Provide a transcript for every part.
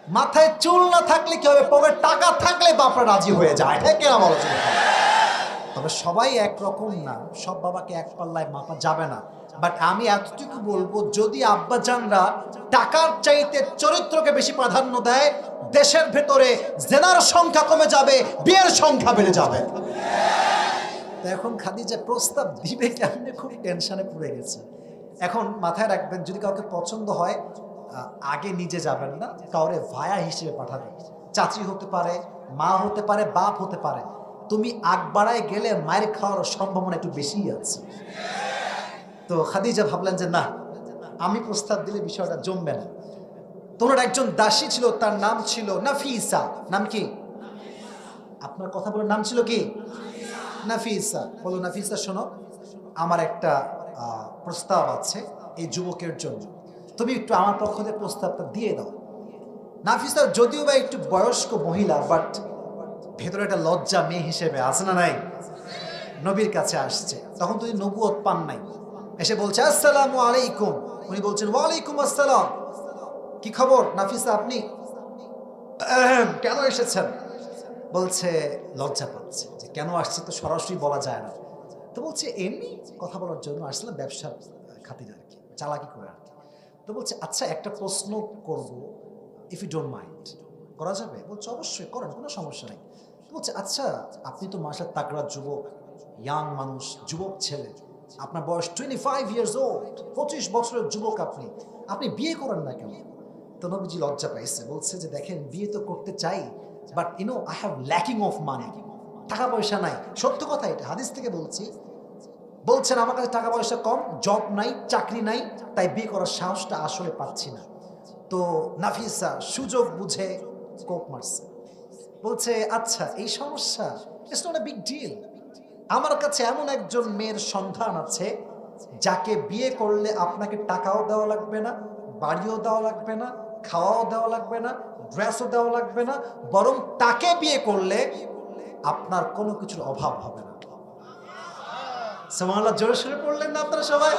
মাথায় চুল না থাকলে কি হবে, পকেটে টাকা থাকলে বাপরা রাজি হয়ে যায়, ঠিক কিনা বলো? তবে সবাই একরকম না, সব বাবাকে এক পাল্লায় মাপা যাবে না। বাট আমি এতটুকু বলবো, যদি আব্বাজানরা টাকার চাইতে চরিত্রকে বেশি প্রাধান্য দেয়, দেশের ভেতরে জেনার সংখ্যা কমে যাবে, বিয়ের সংখ্যা বেড়ে যাবে। তো এখন খাদিজা প্রস্তাব দিবে কেমনে, খুব টেনশনে পড়ে গেছে। এখন মাথায় রাখবেন, যদি কাউকে পছন্দ হয় আগে নিজে যাবেন না, কাউরে ভায়া হিসেবে পাঠাবেন। চাচি হতে পারে, মা হতে পারে, বাপ হতে পারে। তুমি আগ বাড়ায় গেলে মায়ের খাওয়ার সম্ভাবনা একটু বেশিই আছে। তো খাদিজা ভাবলেন যে না, আমি প্রস্তাব দিলে বিষয়টা জমবে না। তোমার একজন দাসী ছিল, তার নাম ছিল নাফিসা। নাম কি? আপনার কথা বলে নাম ছিল কি? নাফিসা। বলো নাফিসা, শোনো, আমার একটা প্রস্তাব আছে এই যুবকের জন্য, তুমি একটু আমার পক্ষ থেকে প্রস্তাবটা দিয়ে দাও। নাফিসা যদিও বা একটু বয়স্ক মহিলা, বাট ভেতরে একটা লজ্জা মেয়ে হিসেবে আছে না নাই? নবীর কাছে আসছে, তখন তুমি নবুয়ত পান নাই, এসে বলছে আসসালামু আলাইকুম। উনি বলছেন ওয়ালাইকুম আসসালাম। কি খবর নাফিসা, আপনি কেন এসেছেন? বলছে লজ্জা পাচ্ছে যে কেন আসছে তো সরাসরি বলা যায় না। তো বলছে এমনি কথা বলার জন্য আসলে ব্যবসার খাতিরে আর কি, চালাকি করে আর কি। তো বলছে আচ্ছা একটা প্রশ্ন করব, ইফ ইউ ডোন্ট মাইন্ড, করা যাবে? বলছে অবশ্যই করেন, কোনো সমস্যা নেই। তো বলছে আচ্ছা আপনি তো মাশাআল্লাহ তাগড়া যুবক, ইয়াং মানুষ, যুবক ছেলে, আপনার বয়স 25 ইয়ার্স ওল্ড, 25 বছরের যুবক, আপনি আপনি বিয়ে করেন না কেন? তো নবীজি লজ্জা পাইছে, বলছে যে দেখেন বিয়ে তো করতে চাই, but I have lacking of money, টাকা পয়সা নাই। সত্য কথা, এটা হাদিস থেকে বলছি। বলছেন আমার কাছে টাকা পয়সা কম, জব নাই, চাকরি নাই, তাই বিয়ে করার সাহসটা আসলে পাচ্ছি না। তো নাফিসা সুযোগ বুঝে কোপ মারছে, বলছে আচ্ছা এই সমস্যা, it's not a big deal. আমার কাছে এমন একজন মেয়ের সন্ধান আছে যাকে বিয়ে করলে আপনাকে টাকাও দেওয়া লাগবে না, বাড়িও দেওয়া লাগবে না, খাওয়াও দেওয়া লাগবে না, ড্রেসও দেওয়া লাগবে না, বরং তাকে বিয়ে করলে আপনার কোনো কিছুর অভাব হবে না। সুবহানাল্লাহ, জোরে সোরে পড়লেন না আপনারা সবাই?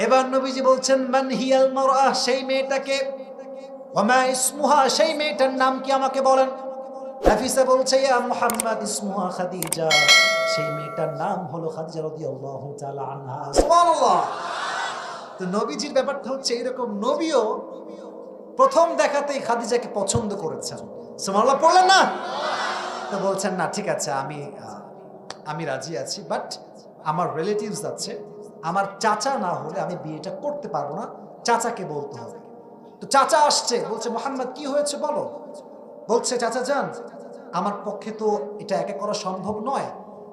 এবার নবীজি বলছেন মান হিয়াল মারআ, সেই মেয়েটাকে, ওয়া মা ইসমুহা, সেই মেয়েটার নাম কি আমাকে বলেন। নাফিসা বলছে ইয়া মুহাম্মদ ইসমুহা খাদিজা, সেই মেয়েটার নাম হলো খাদিজা রাদিয়াল্লাহু তাআলা আনহা। সুবহানাল্লাহ। তো নবীজির ব্যাপারটা হচ্ছে এরকম, নবীও প্রথম দেখাতেই খাদিজাকে পছন্দ করেছেন। সুবহানাল্লাহ পড়লেন না? তো বলছেন না ঠিক আছে, আমি রাজি আছি, বাট আমার রিলেটিভস আছে, আমার চাচা না হলে আমি বিয়েটা করতে পারবো না, চাচাকে বলতে হবে। তো চাচা আসছে, বলছে মুহাম্মদ কি হয়েছে বলো। বলছে চাচা যান, আমার পক্ষে তো এটা একা করা সম্ভব নয়,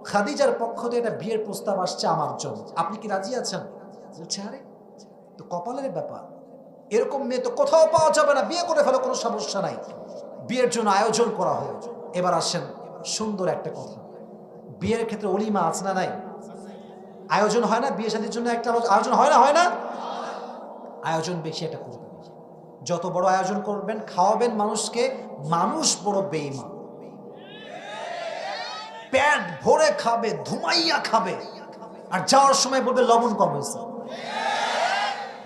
খাদিজার পক্ষ থেকে এটা বিয়ের প্রস্তাব আসছে আমার জন্য, আপনি কি রাজি আছেন? বলছে আরে তো কপালের ব্যাপার, এরকম মেয়ে তো কোথাও পাওয়া যাবে না, বিয়ে করে ফেলো, কোনো সমস্যা নাই, বিয়ের জন্য আয়োজন করা হোক। এবার আসেন সুন্দর একটা কথা, বিয়ের ক্ষেত্রে অলিমা আছে না নাই? আয়োজন হয় না বিয়ে শাদীর জন্য? একটা আয়োজন হয় না, হয় না? আয়োজন বেশি একটা করবেন, যত বড় আয়োজন করবেন, খাওয়াবেন মানুষকে, মানুষ বড় বেঈমান, পেট ভরে খাবে, ধুমাইয়া খাবে, আর যাওয়ার সময় বলবে লবণ কম হয়েছে।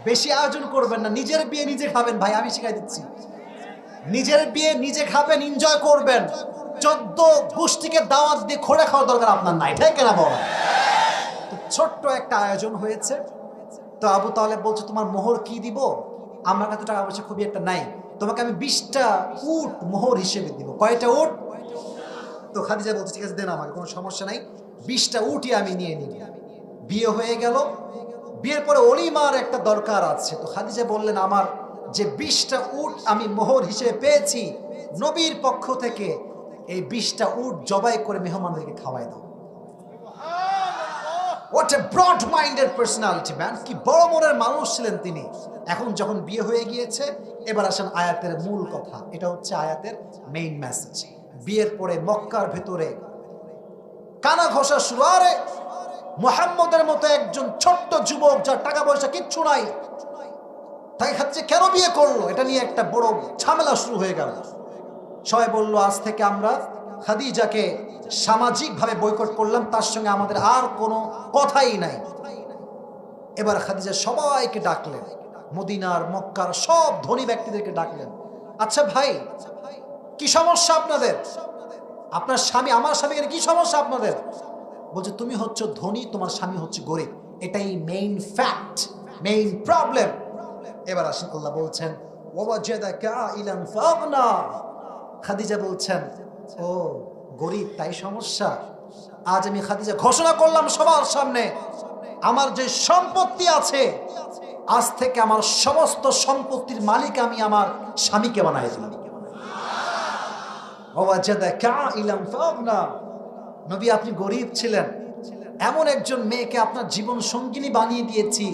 বেশি আয়োজন করবেন না, নিজের বিয়ে নিজে খাবেন ভাই, আমি শিখাই দিচ্ছি। নিজের বিয়ে নিজে খাবেন, এনজয় করবেন, 14 গোষ্ঠীকে দাওয়াত দিয়ে খোঁড়া খাওয়ার দরকার আপনার নাই, ঠিক না বল? ছোট্ট একটা আয়োজন হয়েছে। তো আবু তালেব বলছে তোমার মোহর কি দিব? আমার কাছে টাকা পয়সা খুবই একটা নাই, তোমাকে আমি 20টা উট মোহর হিসেবে দিব। কয়টা উট? তো খাদিজা বলছে ঠিক আছে দেন, আমাকে কোনো সমস্যা নাই, 20টা উটই আমি নিয়ে নিব। বিয়ে হয়ে গেল, বিয়ের পরে অলিমার একটা দরকার আছে। তো খাদিজা বললেন আমার যে 20টা উট আমি মোহর হিসেবে পেয়েছি নবীর পক্ষ থেকে, এই 20টা উট জবাই করে মেহমানদেরকে খাওয়াই দাও। What a broad-minded personality, man! কি বড় মনের মানুষ ছিলেন তিনি। এখন যখন বিয়ে হয়ে গিয়েছে, এবার আসেন আয়াতের মূল কথা, এটা হচ্ছে আয়াতের মেইন মেসেজ। বিয়ের পরে মক্কার ভেতরে কানা ঘষা শুরু। আরে মুহাম্মদের মতো একজন ছোট্ট যুবক, যার টাকা পয়সা কিচ্ছু নাই, তাই খাচ্ছে কেন বিয়ে করলো, এটা নিয়ে একটা বড় ঝামেলা শুরু হয়ে গেল। সবাই বলল আজ থেকে আমরা খাদিজাকে সামাজিকভাবে বয়কট করলাম, তার সঙ্গে আমাদের আর কোনো কথাই নাই। এবার খাদিজা সবাইকে ডাকলেন, মদিনার মক্কার সব ধনী ব্যক্তিদেরকে ডাকলেন, আচ্ছা ভাই, কি সমস্যা আপনাদের? আপনার স্বামী, আমার স্বামীর কি সমস্যা আপনাদের? বলছে তুমি হচ্ছে ধনী, তোমার স্বামী হচ্ছে গরিব, এটাই মেইন ফ্যাক্ট, মেইন প্রবলেম। এবার আসেন, আল্লাহ বলছেন ওয়াজাদাকা ইলান ফাগনা। খাদিজা বলছেন ও গরিব তাই সমস্যা? আজ আমি খাদিজা ঘোষণা করলাম সবার সামনে, আমার যে সম্পত্তি আছে আজ থেকে আমার সমস্ত সম্পত্তির মালিক আমি আমার স্বামীকে বানাই দিলাম। ওয়াজাদাকা ইলান ফাগনা। নবী আপনি গরিব ছিলেন, এমন একজন মেয়েকে আপনার জীবন সঙ্গিনী বানিয়ে দিয়েছি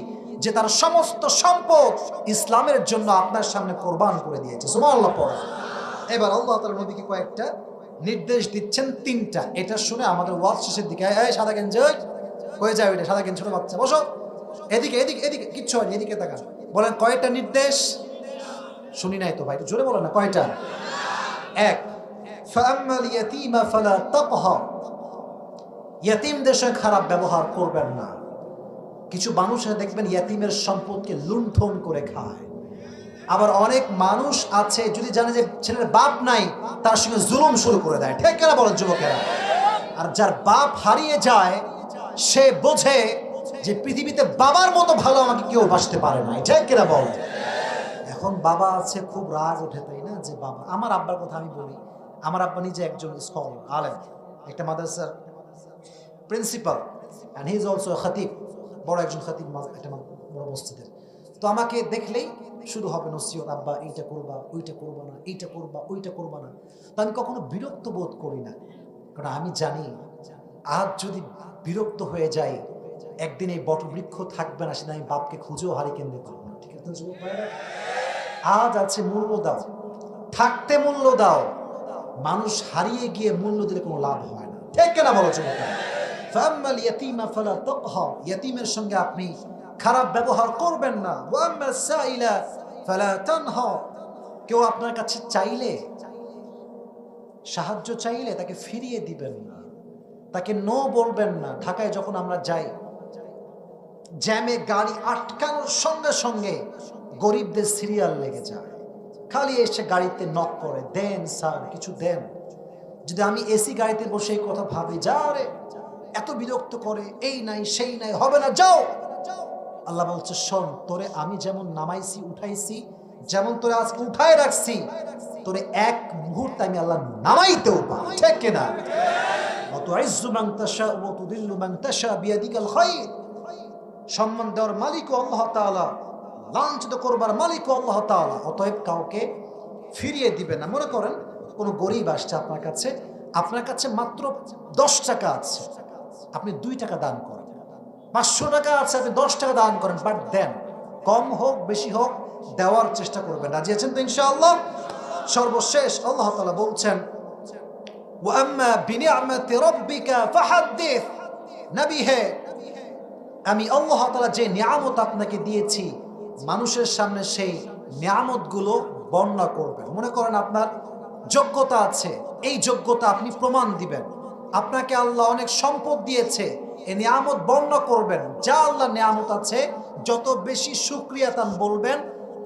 যে তার সমস্ত সম্পদ ইসলামের জন্য আপনার সামনে কোরবান করে দিয়েছে। সুবহানাল্লাহ পড়া। এবার আল্লাহ তাআলা নবীকে কয়েকটা নির্দেশ দিচ্ছেন, তিনটা। এটা শুনে আমাদের ওয়াজ শেষের দিকে এই সাদা গেঞ্জি হয়ে যায়, ওইটা সাদা গেঞ্জি ছোট বাচ্চা বসো, এদিকে এদিকে এদিকে, কিচ্ছু হয়নি, এদিকে তাকান। বলেন কয়টা নির্দেশ? শুনি নাই তো ভাই, জোরে বলেন না কয়টা? এক, ফাআম্মাল ইয়াতীমা ফালা তাকহার। ইয়াতীমদের সঙ্গে খারাপ ব্যবহার করবেন না। কিছু মানুষ দেখবেন ইয়াতীমের সম্পদকে লুণ্ঠন করে খায়। আবার অনেক মানুষ আছে যদি জানে যে ছেলের বাপ নাই তার সঙ্গে জুলুম শুরু করে দেয়। ঠিক কিনা বলেন যুবকেরা? আর যার বাপ হারিয়ে যায় সে বোঝে যে পৃথিবীতে বাবার মতো ভালো আমাকে কেউ বাসতে পারে না। ঠিক কিনা বলেন? এখন বাবা আছে, খুব রাগ ওঠে, তাই না? যে বাবা, আমার আব্বার কথা আমি বলি, আমার আব্বা নিজে একজন স্কলার, আলেম, একটা মাদ্রাসার principal, and he is also খতিব, বড় একজন খতিব একটা বড় মসজিদের। তো আমাকে দেখলেই শুরু হবে নসিহত, আব্বা এইটা করবা, ওইটা করবা না, এইটা করবা, ওইটা করবা না। তো আমি কখনো বিরক্ত বোধ করি না, কারণ আমি জানি আজ যদি বিরক্ত হয়ে যাই একদিন এই বটবৃক্ষ থাকবে না, সেটা আমি বাপকে খুঁজেও হারিকেন দিতে পারবো না। ঠিক আছে যুবক ভাইরা? আজ আছে মূল্য দাও, থাকতে মূল্য দাও। মানুষ হারিয়ে গিয়ে মূল্য দিলে কোনো লাভ হয় না। ঠিক কিনা বলো যুবক? ফাআম্মাল ইয়াতীমা ফালা তাকহার। ইয়াতীমের সঙ্গে আপনি খারাপ ব্যবহার করবেন না। ওয়া আম্মাস সাইলা ফালা তানহার। কেউ আপনার কাছে চাইলে, সাহায্য চাইলে তাকে ফিরিয়ে দিবেন না, তাকে নো বলবেন না। ঢাকায় যখন আমরা যাই, জ্যামে গাড়ি আটকানোর সঙ্গে সঙ্গে গরিবদের সিরিয়াল লেগে যায়, খালি এসে গাড়িতে নক করে, দেন স্যার কিছু দেন। যদি আমি এসি গাড়িতে বসে এই কথা ভাবি, যা রে এত বিরক্ত করে, এই নাই সেই নাই, হবে না, যাও। আল্লাহ বলছে শোন, তোরে আমি যেমন নামাইছি উঠাইছি, যেমন তোরে আজকে উঠায় রাখছি, তোরে এক মুহূর্তে আমি আল্লাহ নামাইতেও পারি। ঠিক কিনা? ওয়াতুইজ্জু মান তাশা ওয়া তুদিল্লু মান তাশা বিয়াদিকাল খায়র। সম্মান দেওয়ার মালিকও আল্লাহ তাআলা, লাঞ্ছিত করবার মালিকও আল্লাহ তাআলা। অতএব কাউকে ফিরিয়ে দিবে না। মনে করেন কোনো গরিব আসছে আপনার কাছে, আপনার কাছে মাত্র 10 টাকা আছে, আপনি 2 টাকা দান করেন। 500 টাকা আছে, আপনি 10 টাকা দান করেন, বাট দেন। কম হোক বেশি হোক দেওয়ার চেষ্টা করবেন। রাজি আছেন তো ইনশাআল্লাহ? সর্বশেষ আল্লাহ তাআলা বলছেন ওয়া আম্মা বিনিআমাতি রাব্বিকা ফাহাদ্দিস। নবী হে, আমি আল্লাহ তাআলা যে নিয়ামত আপনাকে দিয়েছি মানুষের সামনে সেই নিয়ামতগুলো বর্ণনা করবেন। মনে করেন আপনার যোগ্যতা আছে, এই যোগ্যতা আপনি প্রমাণ দিবেন। আপনাকে আল্লাহ অনেক সম্পদ দিয়েছে, এই নিয়ামত বর্ণনা করবেন। যা আল্লাহ নিয়ামত আছে যত বেশি শুকরিয়া তান বলবেন,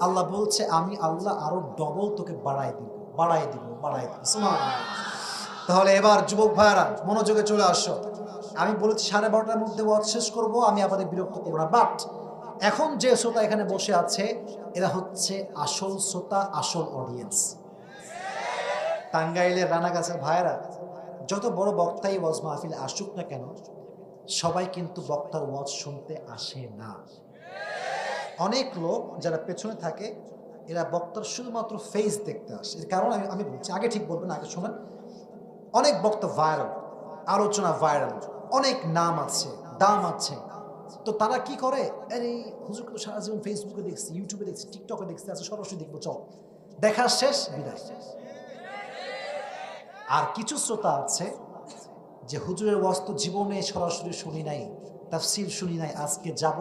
আল্লাহ বলছে আমি আল্লাহ আরো ডবল তোকে বাড়াই দিব, বাড়াই দিব, বাড়াই দিব। সুবহানাল্লাহ। তাহলে এবার যুবক ভাইরা মনোযোগে চলে আসো। আমি বলেছি 12:30টার মধ্যে ওয়াজ শেষ করব, আমি আপনাদের বিরক্ত করব না। বাট এখন যে শ্রোতা এখানে বসে আছে এরা হচ্ছে আসল শ্রোতা, আসল অডিয়েন্স। টাঙ্গাইলের রানাগাছের ভাইরা, যত বড় বক্তাই ওয়াজ মাহফিলে আসুক না কেন, সবাই কিন্তু বক্তার ওয়াজ শুনতে আসে না। অনেক লোক যারা পেছনে থাকে এরা বক্তার শুধুমাত্র ফেস দেখতে আসে। এর কারণ আমি বলছি, আগে ঠিক বলবেন, আগে শোনেন। অনেক বক্তা ভাইরাল, আলোচনা ভাইরাল, অনেক নাম আছে, দাম আছে। তো তারা কি করে, আরে হুজুরকে তো সারা জীবন ফেসবুকে দেখছি, ইউটিউবে দেখছি, টিকটকে দেখছি, আচ্ছা সরাসরি দেখবো, চল, দেখা শেষ, বিদায়। আর কিছু শ্রোতা আছে যে হুজুরের ওয়াজ তো জীবনে সরাসরি শুনি নাই, তাফসীর শুনি নাই, আজকে যাব,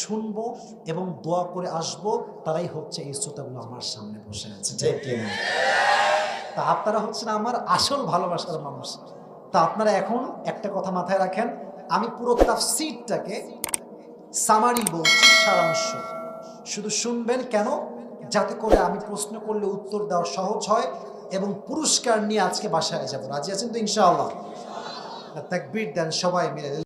শুনবো এবং দোয়া করে আসব। তারাই হচ্ছে এই শ্রোতাগুলো আমার সামনে বসে আছে। ঠিক কিনা? তা আপনারা হচ্ছেন আমার আসল ভালোবাসার মানুষ। তা আপনারা এখন একটা কথা মাথায় রাখেন, আমি পুরো তাফসীরটাকে সামারি বলছি, সারাংশ। শুধু শুনবেন কেন? যাতে করে আমি প্রশ্ন করলে উত্তর দেওয়া সহজ হয় এবং পুরস্কার নিয়ে আজকে বাসায় যাব। রাজি আছেন তো ইনশাআল্লাহ? তাকবীর দেন সবাই মিলে।